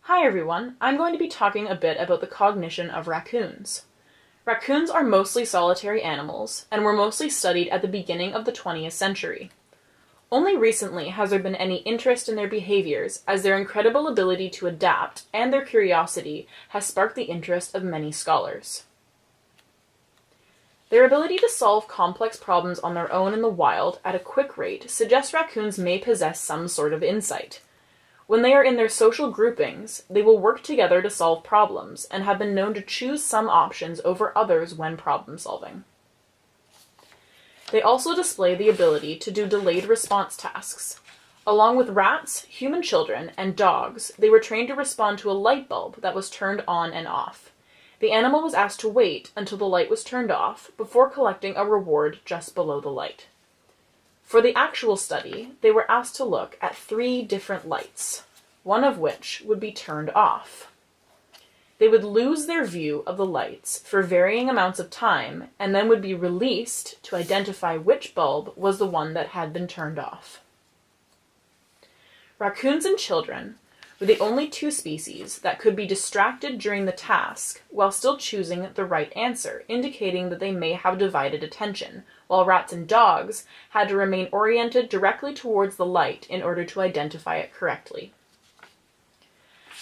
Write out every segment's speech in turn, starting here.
Hi everyone, I'm going to be talking a bit about the cognition of raccoons. Raccoons are mostly solitary animals, and were mostly studied at the beginning of the 20th century. Only recently has there been any interest in their behaviors, as their incredible ability to adapt and their curiosity has sparked the interest of many scholars. Their ability to solve complex problems on their own in the wild at a quick rate suggests raccoons may possess some sort of insight. When they are in their social groupings, they will work together to solve problems, and have been known to choose some options over others when problem solving. They also display the ability to do delayed response tasks. Along with rats, human children, and dogs, they were trained to respond to a light bulb that was turned on and off. The animal was asked to wait until the light was turned off before collecting a reward just below the light. For the actual study, they were asked to look at 3 different lights, one of which would be turned off. They would lose their view of the lights for varying amounts of time, and then would be released to identify which bulb was the one that had been turned off. Raccoons and children were the only 2 species that could be distracted during the task while still choosing the right answer, indicating that they may have divided attention, while rats and dogs had to remain oriented directly towards the light in order to identify it correctly.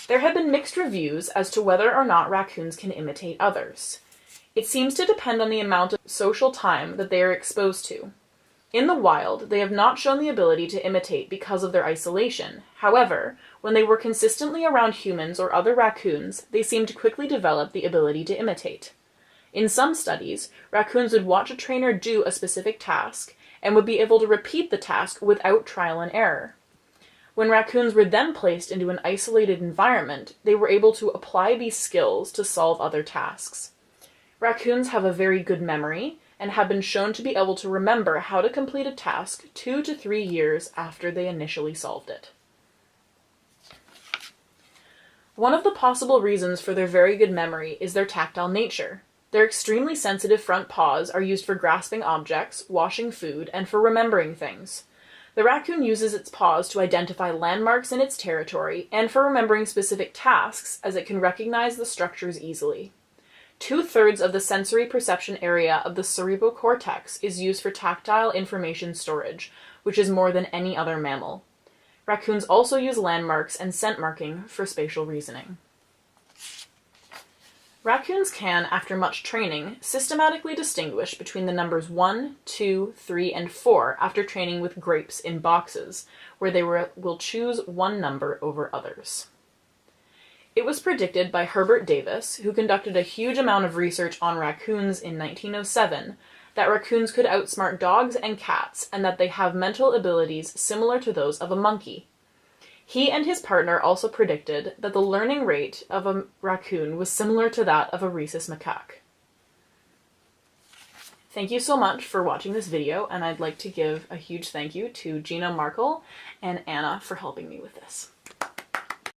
There have been mixed reviews as to whether or not raccoons can imitate others. It seems to depend on the amount of social time that they are exposed to. In the wild, they have not shown the ability to imitate because of their isolation. However, when they were consistently around humans or other raccoons, they seemed to quickly develop the ability to imitate. In some studies, raccoons would watch a trainer do a specific task and would be able to repeat the task without trial and error. When raccoons were then placed into an isolated environment, they were able to apply these skills to solve other tasks. Raccoons have a very good memory, and have been shown to be able to remember how to complete a task 2 to 3 years after they initially solved it. One of the possible reasons for their very good memory is their tactile nature. Their extremely sensitive front paws are used for grasping objects, washing food, and for remembering things. The raccoon uses its paws to identify landmarks in its territory and for remembering specific tasks, as it can recognize the structures easily. 2/3 of the sensory perception area of the cerebral cortex is used for tactile information storage, which is more than any other mammal. Raccoons also use landmarks and scent marking for spatial reasoning. Raccoons can, after much training, systematically distinguish between the numbers 1, 2, 3, and 4 after training with grapes in boxes, where they will choose one number over others. It was predicted by Herbert Davis, who conducted a huge amount of research on raccoons in 1907, that raccoons could outsmart dogs and cats, and that they have mental abilities similar to those of a monkey. He and his partner also predicted that the learning rate of a raccoon was similar to that of a rhesus macaque. Thank you so much for watching this video, and I'd like to give a huge thank you to Gina Marke and Anna for helping me with this.